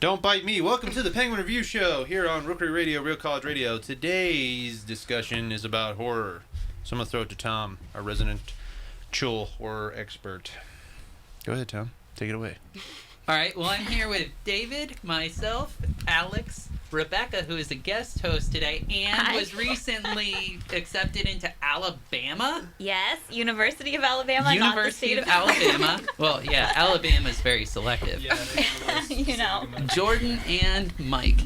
Don't bite me. Welcome to the Penguin Review Show here on Rookery Radio, Real College Radio. Today's discussion is about horror. So I'm going to throw it to Tom, our resident chill horror expert. Go ahead, Tom. Take it away. All right, well, I'm here with David, myself, Alex, Rebecca, who is a guest host today and was recently accepted into Alabama. Yes, University of Alabama, not the state of Alabama. Well, yeah, Alabama is very selective. Yeah, you know. Jordan and Mike.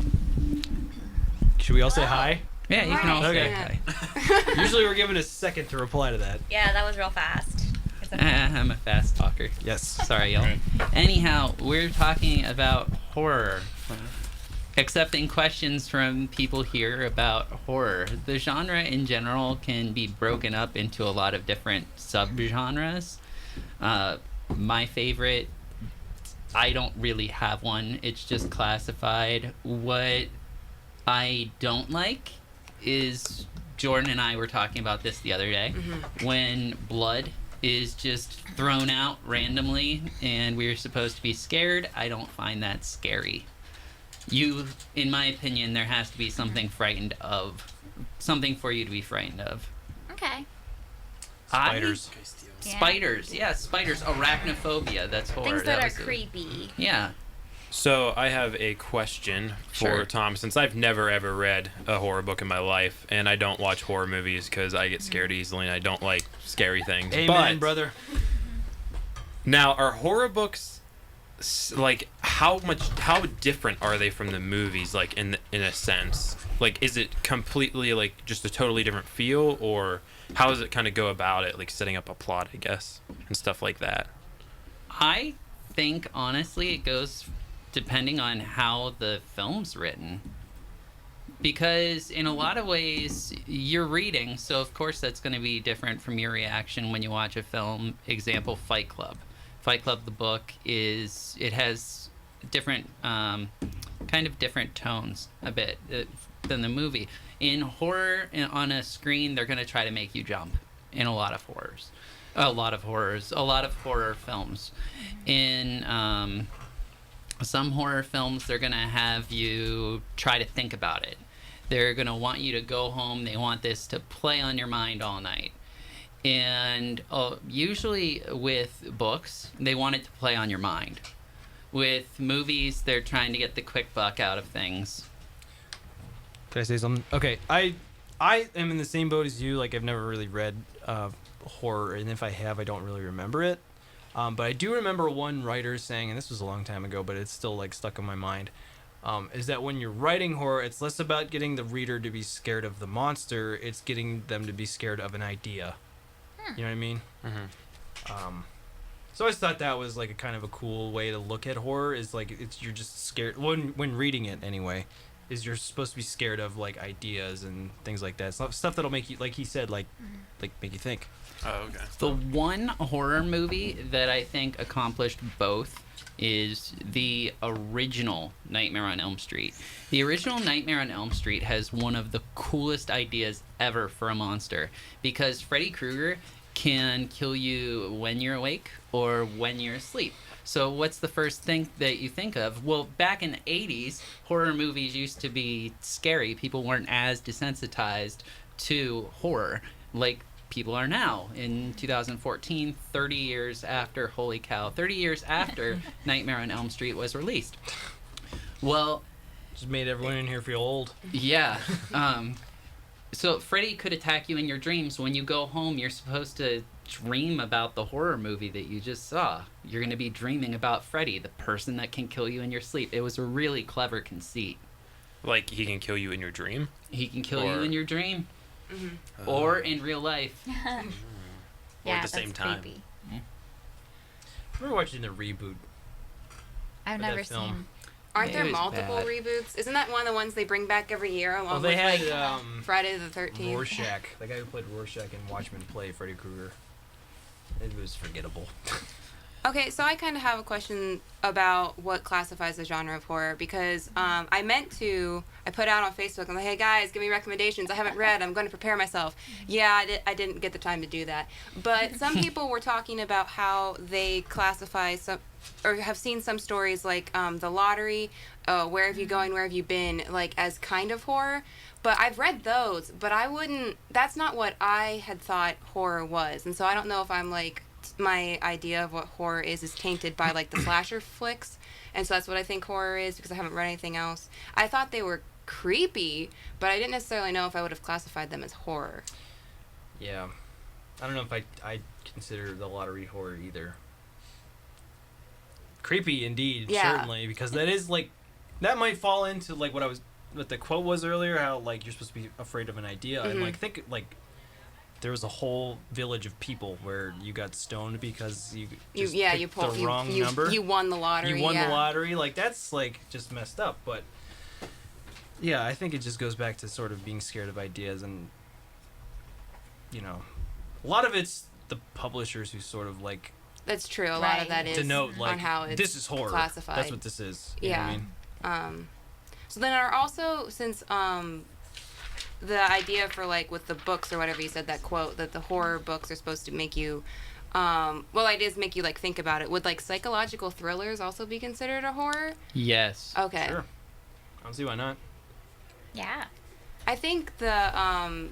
Should we all say hi? Yeah, you can all say Okay. hi. Usually we're given a second to reply to that. Yeah, that was real fast. I'm a fast talker. Yes. Sorry, y'all. Right. Anyhow, we're talking about horror. Accepting questions from people here about horror. The genre in general can be broken up into a lot of different subgenres. My favorite, I don't really have one. It's just classified. What I don't like is, Jordan and I were talking about this the other day, when blood is just thrown out randomly and we're supposed to be scared. I don't find that scary. In my opinion, there has to be something frightened of. Something for you to be frightened of. Okay. Spiders. Spiders, yeah, spiders. Arachnophobia, that's horror. Things that are creepy. Yeah. So I have a question for Sure. Tom, since I've never ever read a horror book in my life, and I don't watch horror movies because I get scared easily and I don't like scary things. Amen, but brother. now, are horror books like how different are they from the movies? Like in a sense, like is it completely like just a totally different feel, or how does it kind of go about it, like setting up a plot, I guess, and stuff like that? I think, honestly, it goes depending on how the film's written. Because in a lot of ways, you're reading, so of course that's going to be different from your reaction when you watch a film. Example, Fight Club. Fight Club, the book, it has different, kind of different tones a bit than the movie. In horror, on a screen, they're going to try to make you jump in a lot of horrors. A lot of horror films. In some horror films, they're going to have you try to think about it. They're going to want you to go home. They want this to play on your mind all night. And usually with books, they want it to play on your mind. With movies, they're trying to get the quick buck out of things. Can I say something? Okay, I am in the same boat as you. Like, I've never really read horror, and if I have, I don't really remember it. But I do remember one writer saying, and this was a long time ago, but it's still like stuck in my mind, is that when you're writing horror, it's less about getting the reader to be scared of the monster, it's getting them to be scared of an idea. You know what I mean? So I just thought that was like a kind of a cool way to look at horror. Is like you're just scared when reading it anyway. Is you're supposed to be scared of like ideas and things like that. Stuff that'll make you, like he said, like make you think. Oh, okay. The one horror movie that I think accomplished both is the original Nightmare on Elm Street. The original Nightmare on Elm Street has one of the coolest ideas ever for a monster, because Freddy Krueger can kill you when you're awake or when you're asleep. So what's the first thing that you think of? Well, back in the 80s, horror movies used to be scary. People weren't as desensitized to horror like people are now in 2014, 30 years after, holy cow, 30 years after Nightmare on Elm Street was released. Well, Just made everyone in here feel old. yeah. So Freddy could attack you in your dreams. When you go home, you're supposed to dream about the horror movie that you just saw. You're going to be dreaming about Freddy, the person that can kill you in your sleep. It was a really clever conceit. Like he can kill you in your dream? He can kill you in your dream. Mm-hmm. Or in real life. Or Yeah, at the same that's time. creepy. I remember watching the reboot. I've Of that never film. seen. Aren't It there was multiple bad. reboots? Isn't that one of the ones they bring back every year along Well, they with had like Friday the 13th? Rorschach, the guy who played Rorschach in Watchmen, play Freddy Krueger. It was forgettable. Okay, so I kind of have a question about what classifies the genre of horror because I put out on Facebook, I'm like, hey guys, give me recommendations. I haven't read. I'm going to prepare myself. Yeah, I didn't get the time to do that. But some people were talking about how they classify some, or have seen some stories like The Lottery, Where Have You Going, Where Have You Been, like as kind of horror. But I've read those, but that's not what I had thought horror was. And so I don't know if I'm like, my idea of what horror is tainted by like the slasher flicks, and so that's what I think horror is because I haven't read anything else. I thought they were creepy, but I didn't necessarily know if I would have classified them as horror. Yeah. I don't know if I consider The Lottery horror either. Creepy indeed, Yeah. certainly, because that is like, that might fall into like what the quote was earlier, how like you're supposed to be afraid of an idea, and like think like there was a whole village of people where you got stoned because you picked the wrong number. You won the lottery. You won the lottery. Like, that's, like, just messed up. But, yeah, I think it just goes back to sort of being scared of ideas. And, you know, a lot of it's the publishers who sort of, like... That's true. A lot of that is denote, like, on how it's this is horror. classified. That's what this is. You know what I mean? So then are also, since... the idea for like with the books or whatever you said, that quote that the horror books are supposed to make you ideas make you like think about it, would like psychological thrillers also be considered a horror? Yes. Okay. Sure. I don't see why not. Yeah. I think the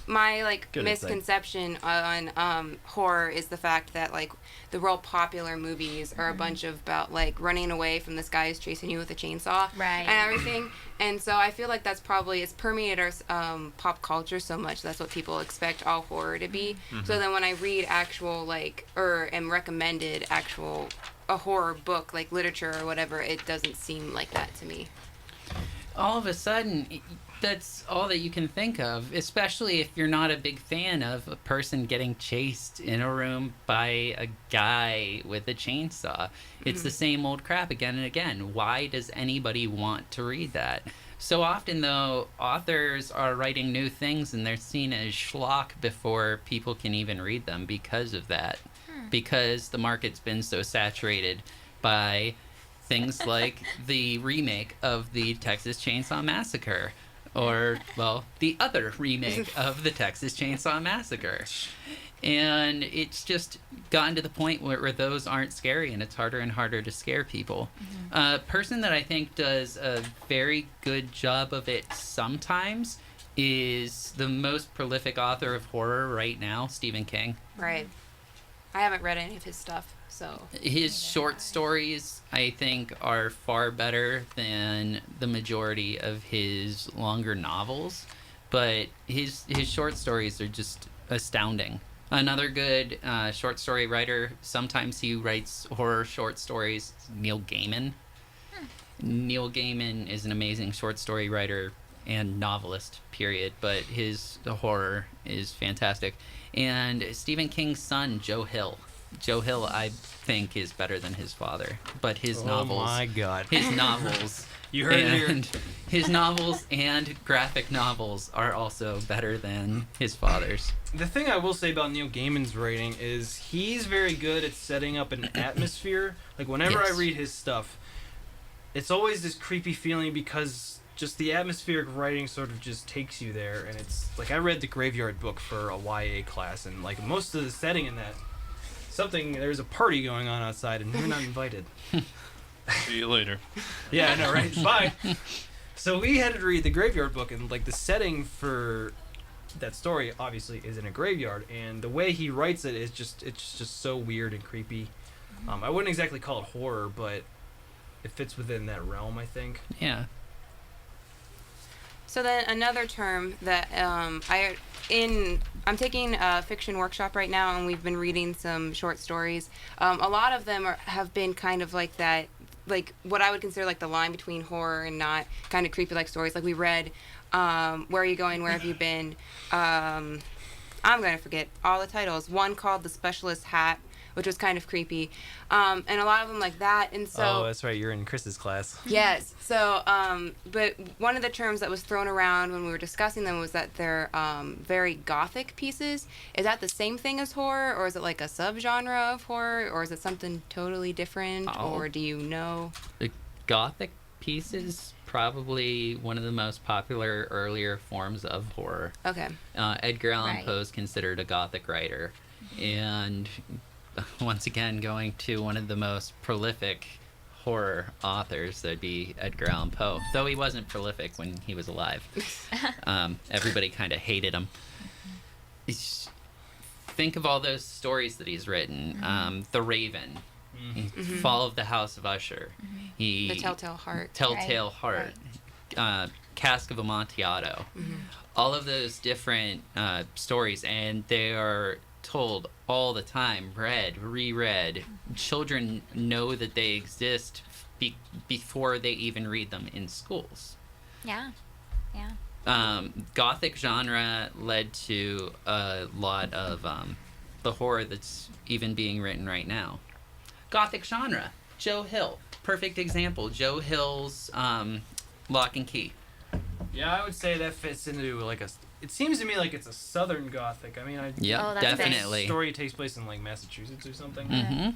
my like Good insight. misconception on horror is the fact that like the real popular movies are a bunch of about like running away from this guy who's chasing you with a chainsaw Right. and everything. And so I feel like that's probably, it's permeated our pop culture so much, that's what people expect all horror to be. So then when I read actual like, or am recommended actual a horror book like literature or whatever, it doesn't seem like that to me. All of a sudden, that's all that you can think of, especially if you're not a big fan of a person getting chased in a room by a guy with a chainsaw. It's the same old crap again and again. Why does anybody want to read that? So often, though, authors are writing new things and they're seen as schlock before people can even read them because of that. Because the market's been so saturated by things like the remake of the Texas Chainsaw Massacre. Or, well, the other remake of the Texas Chainsaw Massacre. And it's just gotten to the point where those aren't scary, and it's harder and harder to scare people. A person that I think does a very good job of it sometimes is the most prolific author of horror right now, Stephen King. Right. I haven't read any of his stuff, so... His short stories, I think, are far better than the majority of his longer novels, but his short stories are just astounding. Another good short story writer, sometimes he writes horror short stories, Neil Gaiman. Neil Gaiman is an amazing short story writer and novelist, period, but his horror is fantastic. And Stephen King's son, Joe Hill. Joe Hill, I think, is better than his father, but his novels... Oh my God. His novels... You heard it here. And his novels and graphic novels are also better than his father's. The thing I will say about Neil Gaiman's writing is he's very good at setting up an atmosphere. Like, whenever Yes. I read his stuff, it's always this creepy feeling because just the atmospheric writing sort of just takes you there. And it's like, I read the Graveyard book for a YA class, and like most of the setting in that, there's a party going on outside and you're not invited. See you later. Yeah, I know, right? Bye. So we had to read the Graveyard book, and like the setting for that story obviously is in a graveyard, and the way he writes it is it's just so weird and creepy. I wouldn't exactly call it horror, but it fits within that realm, I think. Yeah. So then another term that I'm taking a fiction workshop right now, and we've been reading some short stories. A lot of them have been kind of like that, like what I would consider like the line between horror and not, kind of creepy like stories. Like we read Where Are You Going, Where Have You Been? I'm going to forget all the titles. One called The Specialist Hat which was kind of creepy, and a lot of them like that. And so Oh, that's right. You're in Chris's class. yes, so but one of the terms that was thrown around when we were discussing them was that they're very gothic pieces. Is that the same thing as horror, or is it like a subgenre of horror, or is it something totally different, Oh. or do you know? The Gothic piece is probably one of the most popular earlier forms of horror. Okay. Edgar Allan Right. Poe is considered a Gothic writer, and once again, going to one of the most prolific horror authors, that'd be Edgar Allan Poe. Though he wasn't prolific when he was alive, everybody kind of hated him. Think of all those stories that he's written. The Raven, Fall of the House of Usher, The Telltale Heart. Telltale Right, Heart, Cask of Amontillado. All of those different stories, and they are told all the time, read, reread. Children know that they exist before they even read them in schools. Yeah. Yeah. Gothic genre led to a lot of the horror that's even being written right now. Gothic genre, Joe Hill, perfect example. Joe Hill's Lock and Key. Yeah, I would say that fits into like a. It seems to me like it's a Southern Gothic. I mean, Yep, Oh, that's nice. definitely. the story takes place in like Massachusetts or something. hmm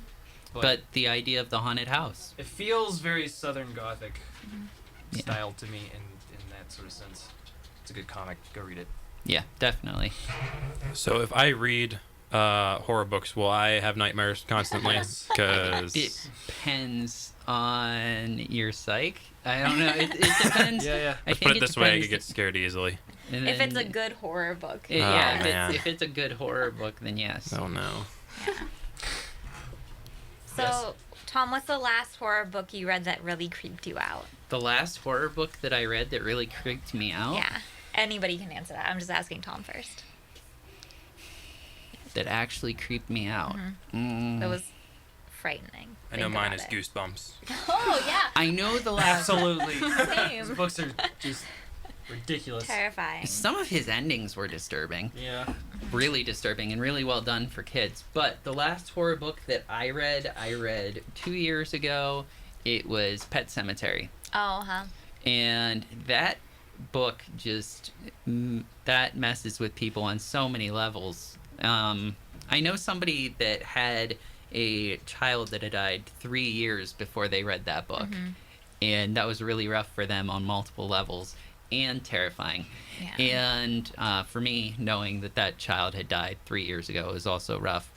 But the idea of the haunted house. It feels very Southern Gothic Yeah. style to me in that sort of sense. It's a good comic. Go read it. Yeah, definitely. So if I read horror books, will I have nightmares constantly? Because It depends on your psych. I don't know. It depends. Yeah. I let's think put it this way, I depends- could get scared easily. and If it's a then- good horror book. yeah, man. if it's a good horror book, then yes. Oh no. So, Yes. Tom, what's the last horror book you read that really creeped you out? The last horror book that I read that really creeped me out, Yeah. Anybody can answer that. I'm just asking Tom first. that actually creeped me out. It was frightening. I know Think mine about is it. Goosebumps. Oh, yeah. I know the last. Absolutely. Same. Those books are just ridiculous. Terrifying. Some of his endings were disturbing, Yeah. really disturbing, and really well done for kids. But the last horror book that I read 2 years ago. It was Pet Cemetery. Oh, huh. And that book just that messes with people on so many levels. I know somebody that had a child that had died 3 years before they read that book, and that was really rough for them on multiple levels and terrifying. Yeah. And for me, knowing that child had died 3 years ago was also rough.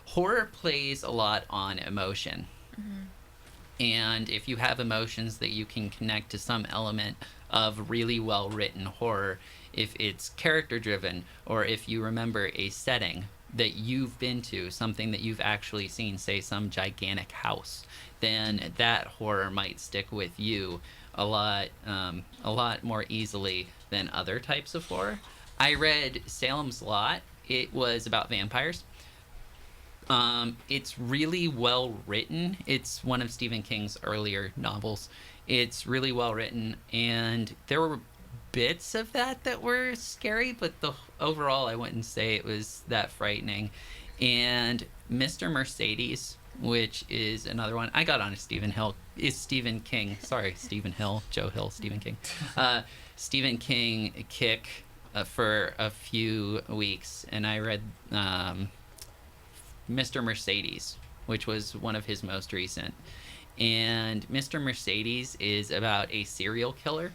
Horror plays a lot on emotion. And if you have emotions that you can connect to some element of really well written horror, if it's character driven, or if you remember a setting that you've been to, something that you've actually seen, say some gigantic house, then that horror might stick with you a lot more easily than other types of horror. I read Salem's Lot. It was about vampires. It's really well written. It's one of Stephen King's earlier novels. It's really well written, and there were bits of that were scary, but overall I wouldn't say it was that frightening. And Mr. Mercedes, which is another one, I got on a Stephen King kick for a few weeks, and I read Mr. Mercedes, which was one of his most recent. And Mr. Mercedes is about a serial killer.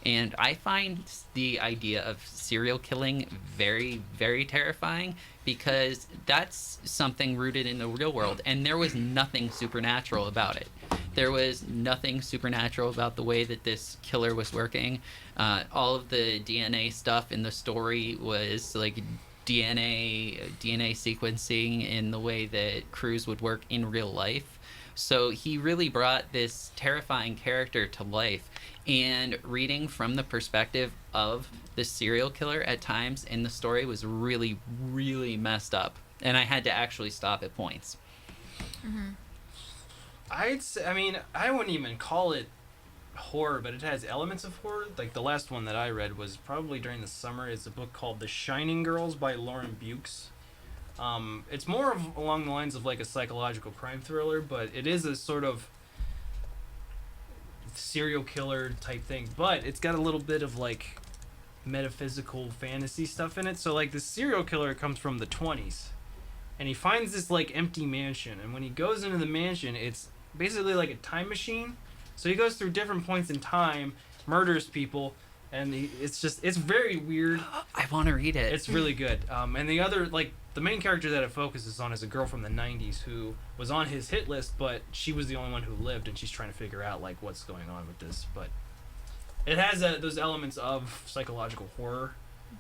And I find the idea of serial killing very, very terrifying, because that's something rooted in the real world. And there was nothing supernatural about it. There was nothing supernatural about the way that this killer was working. All of the DNA stuff in the story was like DNA sequencing in the way that crews would work in real life. So he really brought this terrifying character to life. And reading from the perspective of the serial killer at times in the story was really, really messed up. And I had to actually stop at points. I'd say, I mean, I wouldn't even call it horror, but it has elements of horror. Like the last one that I read was probably during the summer. It's a book called The Shining Girls by Lauren Bukes. It's more of along the lines of like a psychological crime thriller, but it is a sort of serial killer type thing. But it's got a little bit of like metaphysical fantasy stuff in it. So like the serial killer comes from the 20s, and he finds this like empty mansion, and when he goes into the mansion, it's basically like a time machine. So he goes through different points in time, murders people, and it's very weird. I want to read it. It's really good. And the other, like, the main character that it focuses on is a girl from the 90s who was on his hit list, but she was the only one who lived, and she's trying to figure out, like, what's going on with this. But it has those elements of psychological horror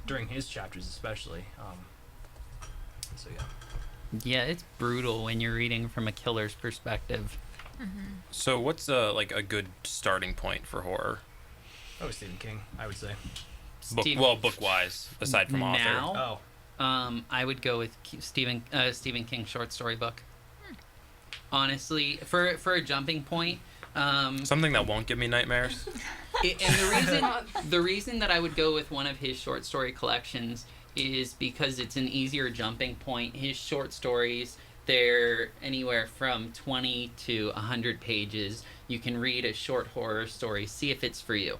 during his chapters, especially. So, yeah. Yeah, it's brutal when you're reading from a killer's perspective. So what's like a good starting point for horror? Oh, Stephen King, I would say. Book wise, aside from author. Now, Oh. I would go with Stephen King short story book. Honestly, for a jumping point, Something that won't give me nightmares. and the reason that I would go with one of his short story collections is because it's an easier jumping point. His short stories, they're anywhere from 20 to 100 pages. You can read a short horror story, see if it's for you.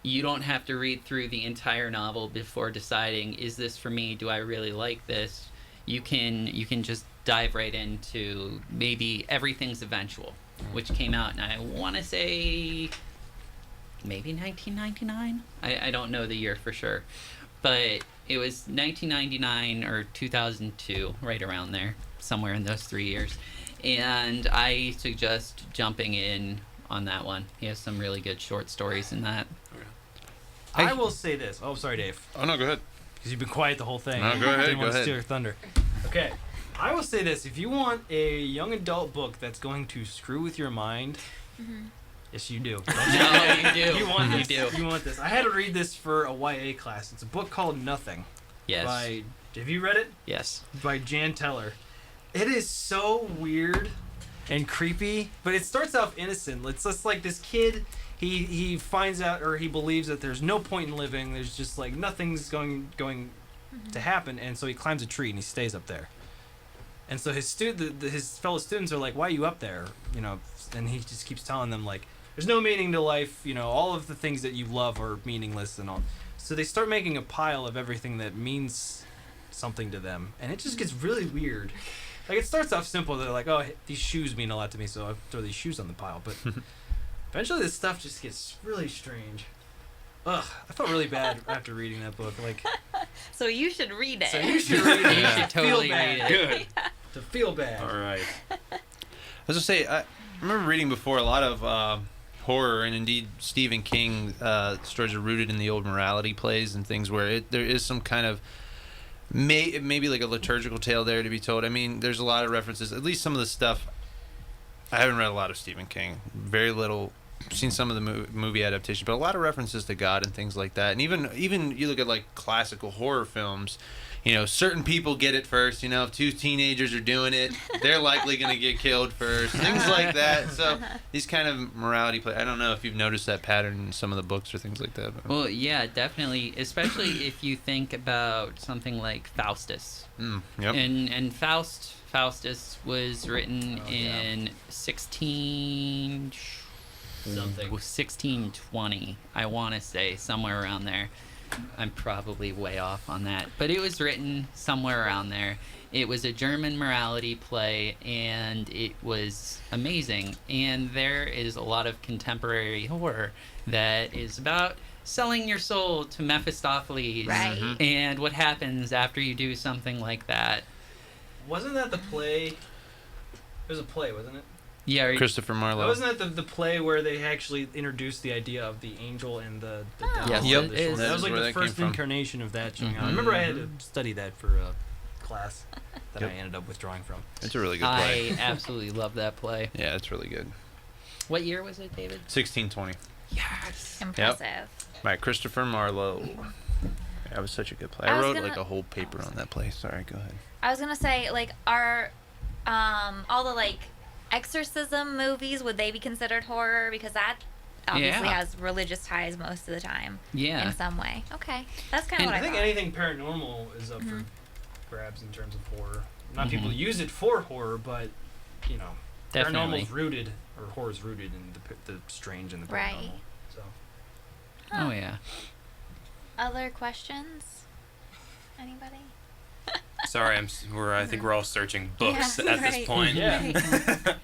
You don't have to read through the entire novel before deciding, is this for me? Do I really like this? You can just dive right into maybe Everything's Eventual, which came out, and I want to say maybe 1999. I don't know the year for sure, but it was 1999 or 2002, right around there, somewhere in those 3 years. And I suggest jumping in on that one. He has some really good short stories in that. I will say this. Oh, sorry, Dave. Oh, no, go ahead. Because you've been quiet the whole thing. No, go ahead, Didn't want go to steal ahead. your thunder. Okay. I will say this. If you want a young adult book that's going to screw with your mind, yes, you do. No, you do. You want You this. do. You want this. I had to read this for a YA class. It's a book called Nothing. Yes. Have you read it? Yes. By Jan Teller. It is so weird and creepy, but it starts off innocent. It's just like this kid, he finds out, or he believes that there's no point in living. There's just like nothing's going to happen, and so he climbs a tree and he stays up there. And so his fellow students are like, "Why are you up there?" You know, and he just keeps telling them like, "There's no meaning to life. You know, all of the things that you love are meaningless and all." So they start making a pile of everything that means something to them, and it just gets really weird. Like, it starts off simple. They're like, "Oh, these shoes mean a lot to me, so I throw these shoes on the pile." But eventually this stuff just gets really strange. Ugh, I felt really bad after reading that book. Like, So you should read it. so you should read it. You should totally Feel bad. read it. Good. To feel bad. All right. I was gonna say, I remember reading before a lot of horror, and indeed Stephen King stories are rooted in the old morality plays and things where there is some kind of maybe like a liturgical tale there to be told. I mean, there's a lot of references. At least some of the stuff. I haven't read a lot of Stephen King. Very little. Seen some of the movie adaptations, but a lot of references to God and things like that. And even you look at like classical horror films, you know, certain people get it first. You know, if two teenagers are doing it, they're likely going to get killed first. Things like that. So these kind of morality play. I don't know if you've noticed that pattern in some of the books or things like that. But. Well, yeah, definitely. Especially if you think about something like Faustus. Yep. And Faustus was written in 1620, I want to say, somewhere around there. I'm probably way off on that, but it was written somewhere around there. It was a German morality play, and it was amazing. And there is a lot of contemporary horror that is about selling your soul to Mephistopheles, Right. and what happens after you do something like that. Wasn't that the play? It was a play, wasn't it? Yeah, Christopher Marlowe. Wasn't that the play where they actually introduced the idea of the angel and the devil? Yes, on Yep. the it is. shoulders? That was like That is the where that first came from. incarnation of that showing out. I Mhm. remember I had to study that for a class that Yep. I ended up withdrawing from. It's a really good play. I absolutely love that play. Yeah, it's really good. What year was it, David? 1620 Yes. Impressive. by Christopher Marlowe. That was such a good play. I I was wrote gonna- like a whole paper on that play. Sorry, go ahead. I was gonna say, like, are all the like exorcism movies, would they be considered horror? Because that obviously Yeah. has religious ties most of the time Yeah. in some way. Okay, that's kind of And what I think thought. anything paranormal is up for grabs in terms of horror. Not Mhm. people use it for horror, but Definitely. paranormal's rooted, or horror's rooted in the strange and the paranormal. Right. So Oh yeah. Other questions? Anybody? Sorry, I think we're all searching books Yeah, at this right. point. yeah.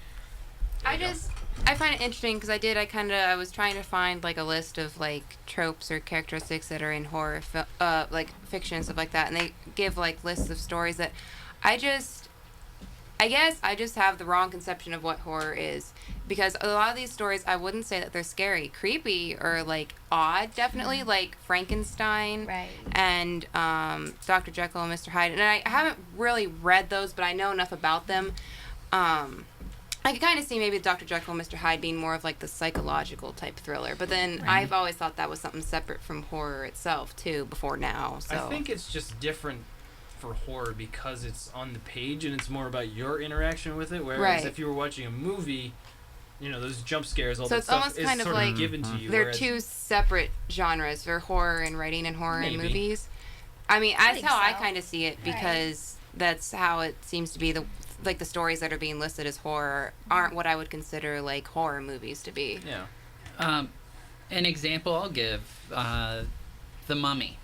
I find it interesting because I was trying to find like a list of like tropes or characteristics that are in horror, like fiction and stuff like that, and they give like lists of stories that I guess I just have the wrong conception of what horror is, because a lot of these stories I wouldn't say that they're scary, creepy, or like odd, definitely, like Frankenstein Right. and Dr. Jekyll and Mr. Hyde, and I haven't really read those, but I know enough about them. I could kind of see maybe Dr. Jekyll and Mr. Hyde being more of like the psychological type thriller, but then Right. I've always thought that was something separate from horror itself too before now. So I think it's just different for horror because it's on the page and it's more about your interaction with it. Whereas Right. if you were watching a movie, those jump scares, all So that it's stuff almost is kind of sort like given to you. they're whereas- two separate genres for horror and writing and horror in Maybe. movies. I mean, that's think how I so. kind of see it, Right. because that's how it seems to be. The stories that are being listed as horror aren't what I would consider like horror movies to be. Yeah. An example I'll give: The Mummy.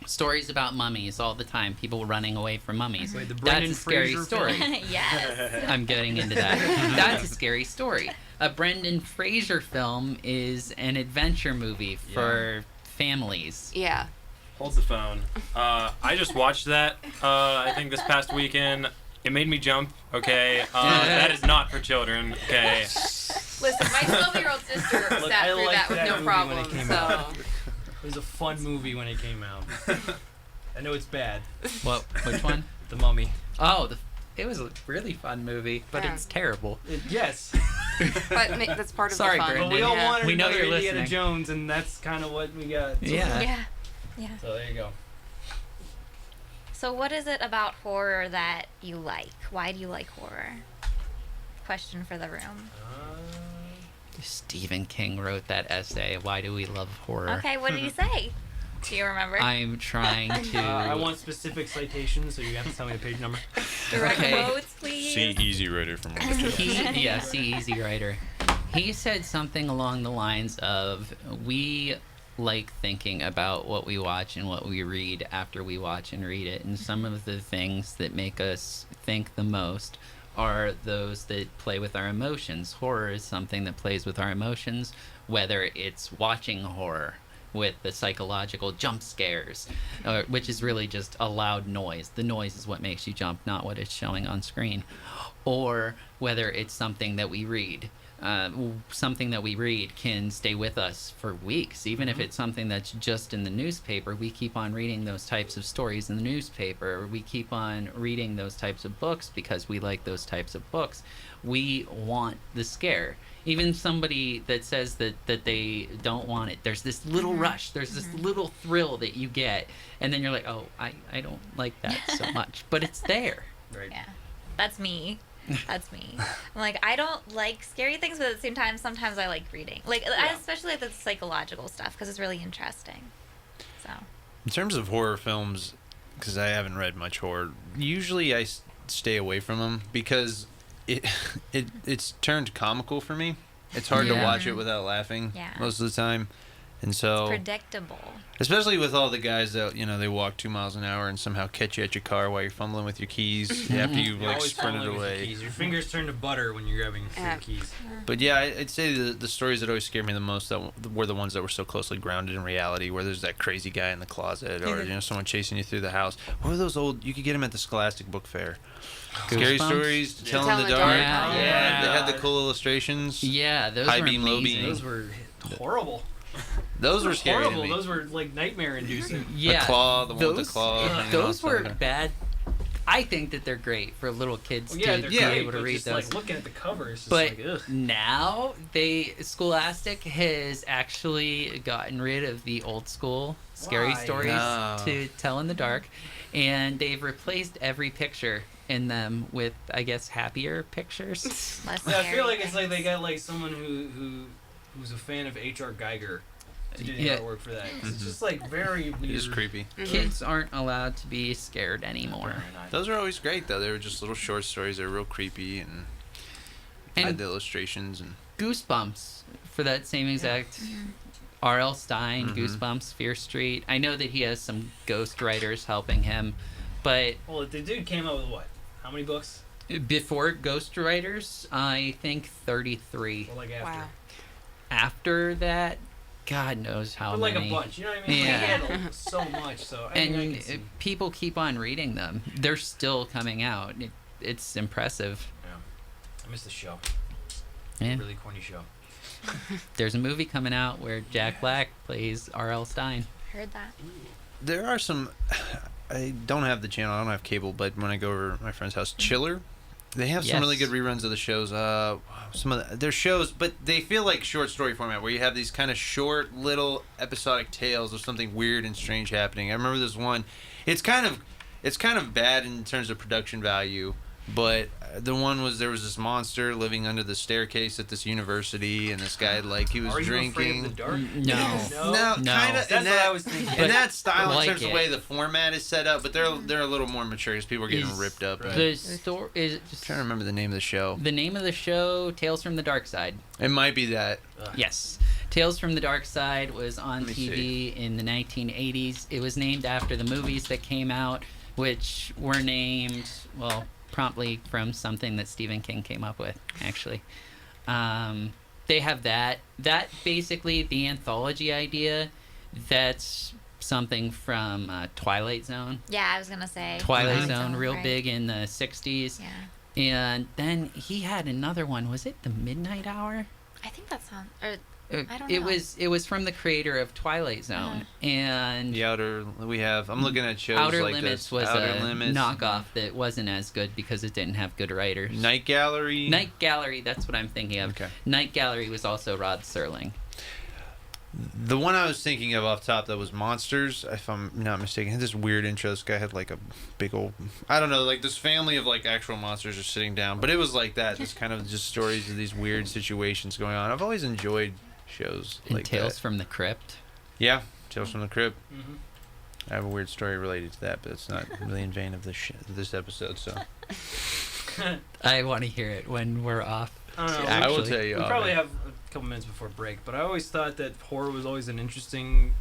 Stories about mummies all the time. People running away from mummies. Wait, the That's Brendan a scary Fraser story. film? Yes. I'm getting into that. That's a scary story. A Brendan Fraser film is an adventure movie for families. Yeah. Hold the phone. I just watched that. I think this past weekend. It made me jump. Okay. That is not for children. Okay. Listen, my 12-year-old sister Look, sat I through liked that with that no movie when problem. it came So out. It was a fun movie when it came out. I know it's bad. What? Which one? The Mummy. Oh, it was a really fun movie, but Yeah. it's terrible. Yes. but that's part of Sorry, the fun. Brendan. But we all Yeah. wanted We know another you're Indiana listening. Jones, and that's kind of what we got. So, Yeah. Yeah. So there you go. So what is it about horror that you like? Why do you like horror? Question for the room. Stephen King wrote that essay. Why do we love horror? Okay, what did he say? Do you remember? I'm trying to. I want specific citations, so you have to tell me the page number. Direct Okay. quotes, please. See Easy Writer from See Easy Writer. He said something along the lines of, we like thinking about what we watch and what we read after we watch and read it, and some of the things that make us think the most are those that play with our emotions. Horror is something that plays with our emotions, whether it's watching horror with the psychological jump scares, which is really just a loud noise. The noise is what makes you jump, not what it's showing on screen. Or whether it's something that we read. Something that we read can stay with us for weeks. Even if it's something that's just in the newspaper, we keep on reading those types of stories in the newspaper. We keep on reading those types of books because we like those types of books. We want the scare. Even somebody that says that they don't want it, there's this little rush, there's this little thrill that you get, and then you're like, oh, I don't like that so much. But it's there. Right. Yeah. That's me. That's me. I'm like, I don't like scary things, but at the same time, sometimes I like reading. Like, I especially like the psychological stuff because it's really interesting. So. In terms of horror films, because I haven't read much horror, usually I stay away from them because it's turned comical for me. It's hard to Yeah. watch it without laughing Yeah. most of the time. And so, Predictable. especially with all the guys that, they walk 2 miles an hour and somehow catch you at your car while you're fumbling with your keys after you've You're like always sprinted fumbling with your away. keys. Your fingers turn to butter when you're grabbing for your Yeah. keys. But yeah, I'd say the stories that always scared me the most that were the ones that were so closely grounded in reality, where there's that crazy guy in the closet or someone chasing you through the house. What were those old? You could get them at the Scholastic Book Fair. Scary Goosebumps? stories, to tell in Tell the in the dark. Dark. Yeah. They had the cool illustrations. Yeah, those High were beam, low amazing. beam. Those were horrible. Those were scary horrible. to me. Those were like nightmare inducing. Yeah, the claw, the one with the claw. hanging Those off were the- bad. I think that they're great for little kids Well, yeah, to they're be great, able to but read just those. like looking at the cover, it's just But like ugh. now Scholastic has actually gotten rid of the old school scary Why? stories No. to tell in the dark, and they've replaced every picture in them with, I guess, happier pictures. Less Yeah, I feel scary like it's like things. they got like someone who's a fan of H.R. Geiger, to do the Yeah. artwork for that. 'Cause It's just like very weird. It is creepy. Kids aren't allowed to be scared anymore. Very nice. Those are always great though. They were just little short stories. They were real creepy and had And the illustrations and. Goosebumps for that same exact R.L. Stein, Mhm. Goosebumps, Fear Street. I know that he has some ghost writers helping him, but Well, the dude came out with what? How many books? before ghost writers, I think 33. Well, like after. Wow. After that, God knows how But like many. a bunch, you know what I mean? Yeah. Like, he had so much, so I And mean, I can see. people keep on reading them. They're still coming out. It's impressive. Yeah. I missed the show. Yeah. Really corny show. There's a movie coming out where Jack Black plays R.L. Stein. Heard that. There are some. I don't have the channel. I don't have cable, but when I go over to my friend's house, Chiller, they have some really Yes. good reruns of the shows. Some of their shows, but they feel like short story format, where you have these kind of short, little episodic tales of something weird and strange happening. I remember this one. It's kind of bad in terms of production value, but the one was there was this monster living under the staircase at this university, and this guy he was Are you drinking. afraid of the dark? No. No, No. kind of. That's what I was thinking. In that style, like in terms of it. the way the format is set up, but they're a little more mature because people are getting Is- ripped up. right. The story is I'm trying to remember the name of the show. the name of the show, Tales from the Dark Side. It might be that. Yes. Tales from the Dark Side was on Let me TV in the 1980s. It was named after the movies that came out, which were named, well, promptly from something that Stephen King came up with, actually. They have that. That basically, the anthology idea, that's something from Twilight Zone. Yeah, I was gonna say. Twilight Zone, real right. big in the 60s. Yeah. And then he had another one. Was it The Midnight Hour? I think that sounds. Or I don't It know. was from the creator of Twilight Zone, and The Outer. I'm looking at shows Outer like Limits this. was Outer a Limits. knockoff that wasn't as good because it didn't have good writers. Night Gallery. Night Gallery, that's what I'm thinking of. Okay. Night Gallery was also Rod Serling. The one I was thinking of off top that was Monsters, if I'm not mistaken, it had this weird intro. This guy had like a big old, I don't know, like this family of like actual monsters are sitting down, but it was like that. This kind of just stories of these weird situations going on. I've always enjoyed shows And like Tales that. from the Crypt. Yeah, Tales from the Crypt. Mm-hmm. I have a weird story related to that, but it's not really in vein of this episode. So I want to hear it when we're off. I don't know. Actually, I will tell you. We off probably air. have a couple minutes before break, but I always thought that horror was always an interesting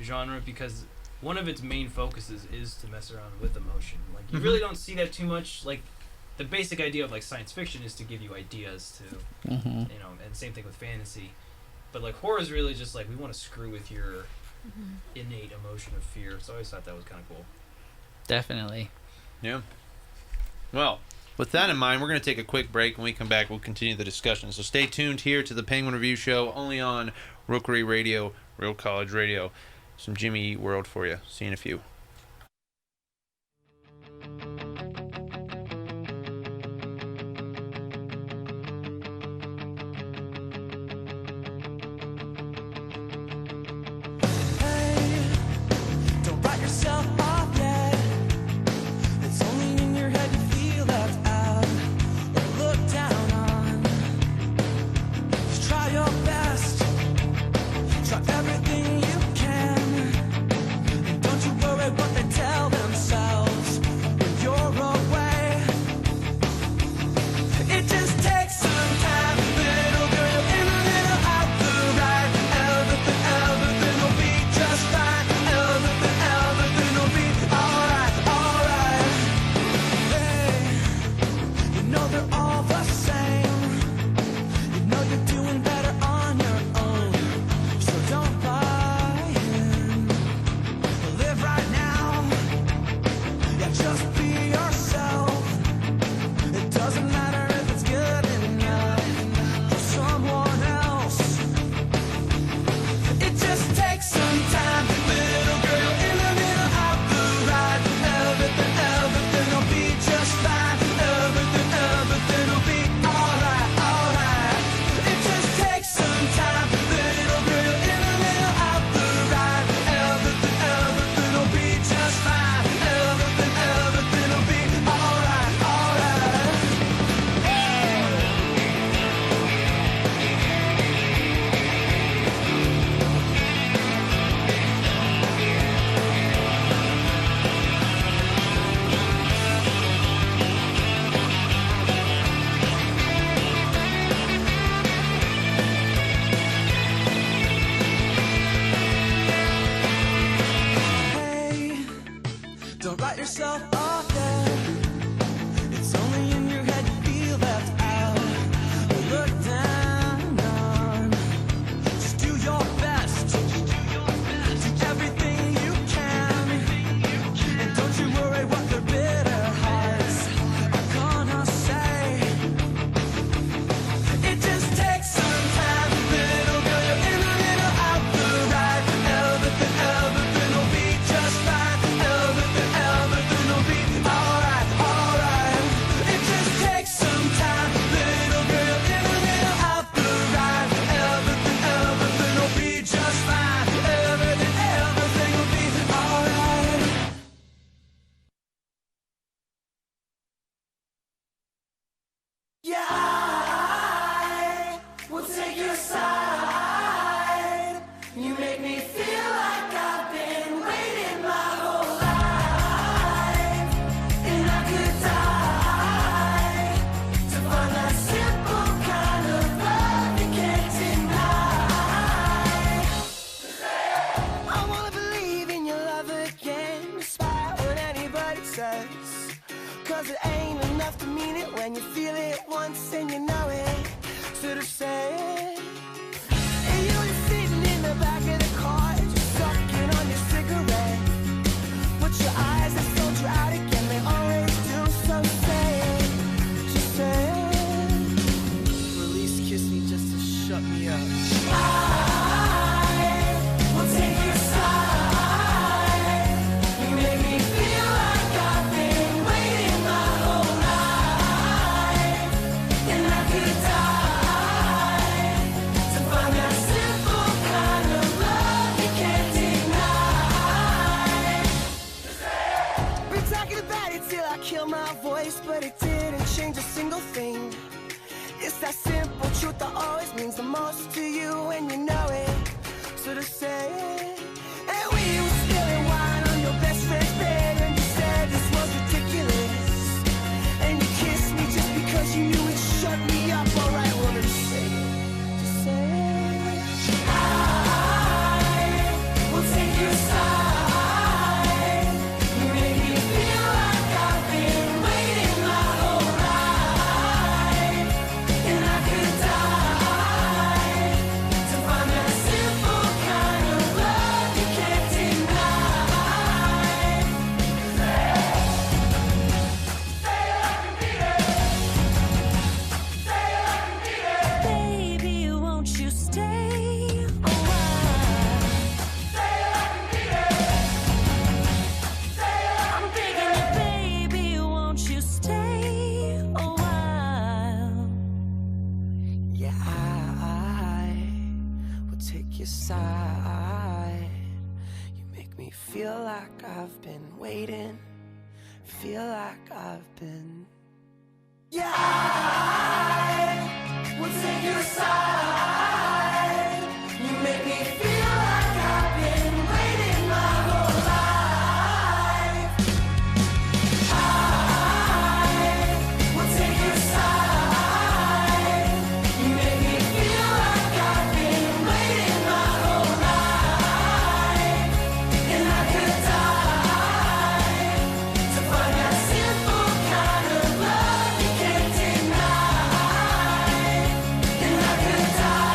genre because one of its main focuses is to mess around with emotion. Like you really don't see that too much. Like the basic idea of like science fiction is to give you ideas to, Hmm. you know, and same thing with fantasy. But like horror is really just like we want to screw with your innate emotion of fear. So I always thought that was kind of cool. Definitely. Yeah. Well, with that in mind, we're going to take a quick break. When we come back, we'll continue the discussion. So stay tuned here to the Penguin Review Show, only on Rookery Radio, Real College Radio. Some Jimmy Eat World for you. See you in a few. Don't write yourself off yet. It's only in your head you feel left out or looked down on. Just try your best. Try everything you can. And don't you worry yourself off, yeah. It's only in your head you feel left out or looked down on. Just do your best. Do everything you can. And don't you worry what their bitter hearts are gonna say. It just takes some time, little girl. You're in the middle of the ride. Everything will be just fine. Everything will be alright, alright. It just takes some time, little girl. You're in the middle of the ride. Everything will be just fine. Everything will be alright. Yeah, I will take your side. You make me feel like I've been waiting my whole life, and I could die to find that simple kind of love you can't deny. I wanna believe in your love again, despite what anybody says. 'Cause it ain't enough to mean it when you feel it once and you know it. So to say it. And you're just sitting in the back of the car, just sucking on your cigarette. But your eyes have sold you out again, they always do. So say it, just say it. Release, kiss me just to shut me up. I will take your side. You make me feel like I've been waiting my whole life, and I could die to find that simple kind of love you can't deny. Been talking about it till I kill my voice, but it didn't change a single thing. It's that simple truth that always means the most to you, and you know it. So to say it. And we were spilling wine on your best friend's bed, and you said this was ridiculous. And you kissed me just because you knew it shut me up. Alright, well then say it. Just say it. I will take your side. You make me feel like I've been waiting my whole life, and I could die to find that simple kind of love you can't deny. Say it like you mean it. Say it like you mean it. Baby, won't you stay a while? Say it like you mean it. Say it like I'm begging you, baby, won't you stay a while? Yeah, I will take your side. You make me feel like I've been waiting, feel like I've been. Yeah, I will take your side. You make me feel like I've been waiting my whole life. I will take your side. You make me feel like I've been waiting my whole life, and I could die to find that simple kind of love you can't deny. And I could die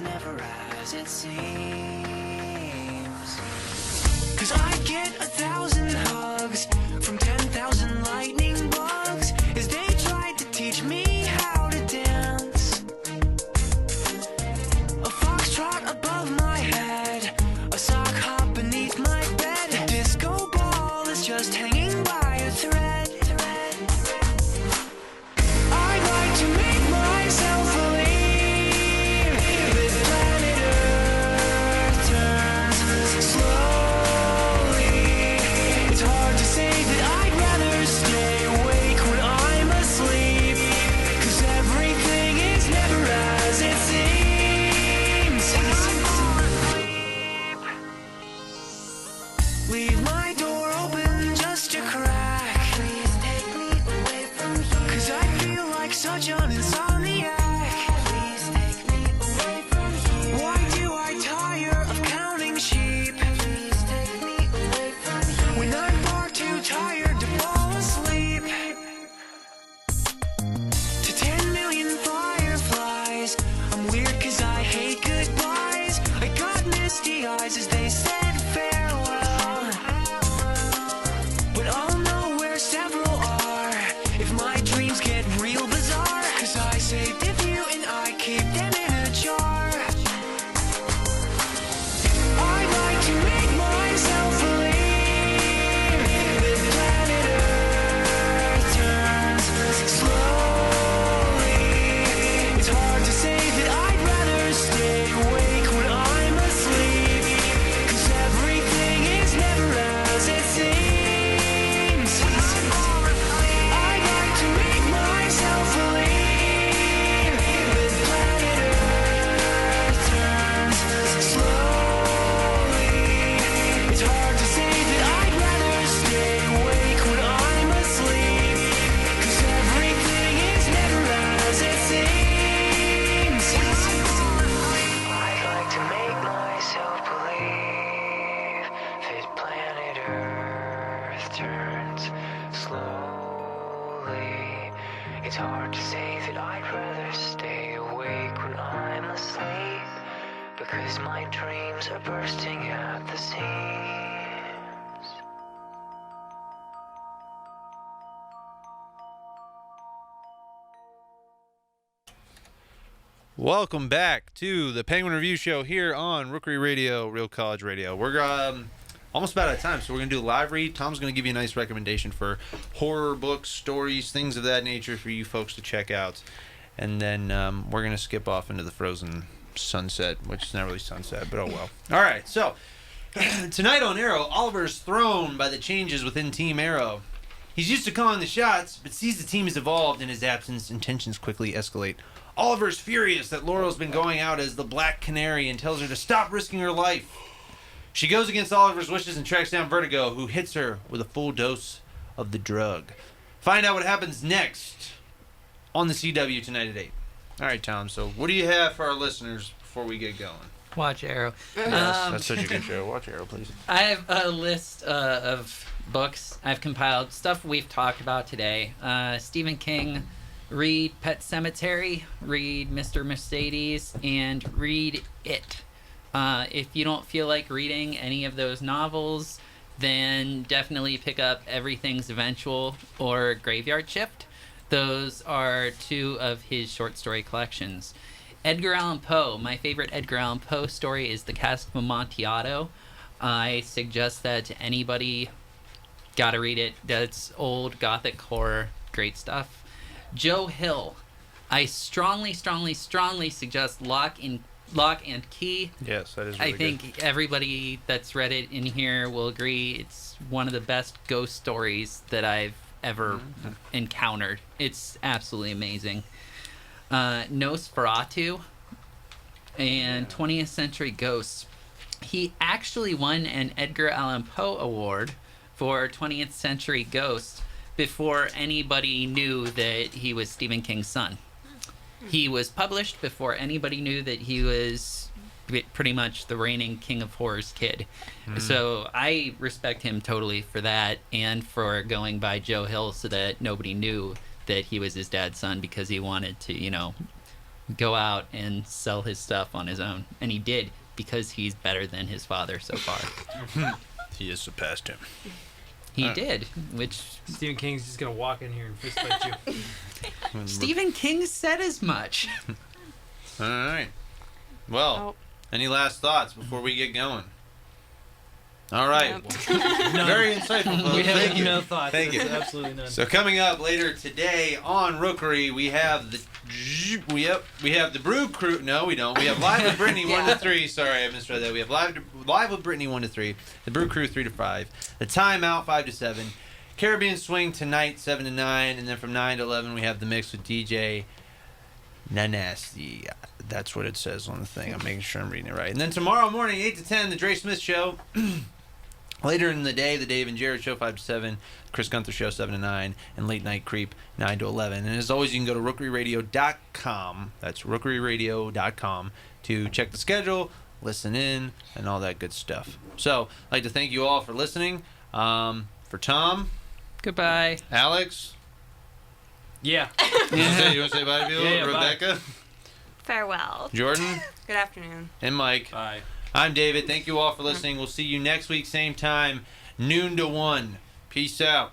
never as it seems. 'Cause I get 1,000 hugs from 10,000 lightning bugs as they tried to teach me how to dance. A foxtrot above my head, a sock hop beneath my bed, a disco ball is just hanging by a thread. I'd like to make myself believe that planet Earth turns slowly. It's hard to say that I'd rather stay awake when I'm asleep, 'cause everything is never as it seems. Leave my door open just a crack. Please take me away from here, 'cause I feel like such an insomniac. Please take me away from here. Why do I tire of counting sheep? Please take me away from here, when I'm far too tired to fall asleep. To 10 million fireflies, I'm weird 'cause I hate goodbyes. I got misty eyes as they said farewell, but I'll know where several are if my dreams get real bizarre, 'cause I saved a few and I keep them in a jar. I'd like to make myself believe that planet Earth turns slowly. It's hard to say that I'd rather stay awake when I'm asleep, 'cause everything is never as it seems. I'd like to make myself believe that planet Earth turns slowly. It's hard to say that I'd rather stay awake when I'm asleep, 'cause everything is never as it seems. I'd like to make myself believe that planet Earth turns slowly. It's hard to say that I'd rather stay awake when I'm asleep, because my dreams are bursting at the seams. Welcome back to the Penguin Review Show here on Rookery Radio, Real College Radio. We're almost about out of time, so we're going to do a live read. Tom's going to give you a nice recommendation for horror books, stories, things of that nature for you folks to check out. And then we're going to skip off into the frozen sunset, which is not really sunset, but oh well. All right, so tonight on Arrow, Oliver's thrown by the changes within Team Arrow. He's used to calling the shots, but sees the team has evolved in his absence, and tensions quickly escalate. Oliver's furious that Laurel's been going out as the Black Canary and tells her to stop risking her life. She goes against Oliver's wishes and tracks down Vertigo, who hits her with a full dose of the drug. Find out what happens next on the CW tonight at 8. All right, Tom, so what do you have for our listeners before we get going? Watch Arrow. Yes, that's such a good show. Watch Arrow, please. I have a list of books I've compiled, stuff we've talked about today. Stephen King, read Pet Sematary, read Mr. Mercedes, and read It. If you don't feel like reading any of those novels, then definitely pick up Everything's Eventual or Graveyard Shift. Those are two of his short story collections. Edgar Allan Poe. My favorite Edgar Allan Poe story is The Cask of Amontillado. I suggest that to anybody. Gotta read it. That's old Gothic horror. Great stuff. Joe Hill. I strongly suggest Lock and Key. Yes, that is really I think everybody that's read it in here will agree it's one of the best ghost stories that I've ever encountered. It's absolutely amazing. Nosferatu and 20th Century Ghosts. He actually won an Edgar Allan Poe Award for 20th Century Ghosts before anybody knew that he was Stephen King's son. He was published before anybody knew that he was pretty much the reigning King of Horror's kid. So I respect him totally for that, and for going by Joe Hill so that nobody knew that he was his dad's son, because he wanted to, go out and sell his stuff on his own. And he did, because he's better than his father so far. He has surpassed him. He did, which Stephen King's just gonna walk in here and fist fight you. Stephen King said as much. All right. Well, any last thoughts before we get going? All right. Nope. Very insightful, folks. We have Thank you. no thoughts. Thank you. There's absolutely none. So coming up later today on Rookery, we have the Brew Crew. No, we don't. We have Live with Brittany 1 to 3. Sorry, I misread that. We have Live with Brittany 1 to 3. The Brew Crew 3 to 5. The Timeout 5 to 7. Caribbean Swing tonight 7 to 9, and then from 9 to 11 we have the mix with DJ Nanasty. That's what it says on the thing. I'm making sure I'm reading it right. And then tomorrow morning 8 to 10, the Dre Smith Show. Later in the day, the Dave and Jared Show 5 to 7, Chris Gunther Show 7 to 9, and Late Night Creep 9 to 11. And as always, you can go to rookeryradio.com. That's rookeryradio.com to check the schedule, listen in, and all that good stuff. So I'd like to thank you all for listening. For Tom, Goodbye. Alex, Yeah. you want to say bye to people? Yeah, bye. Rebecca, Farewell. Jordan, Good afternoon. and Mike. Bye. I'm David. Thank you all for listening. We'll see you next week, same time, noon to 1. Peace out.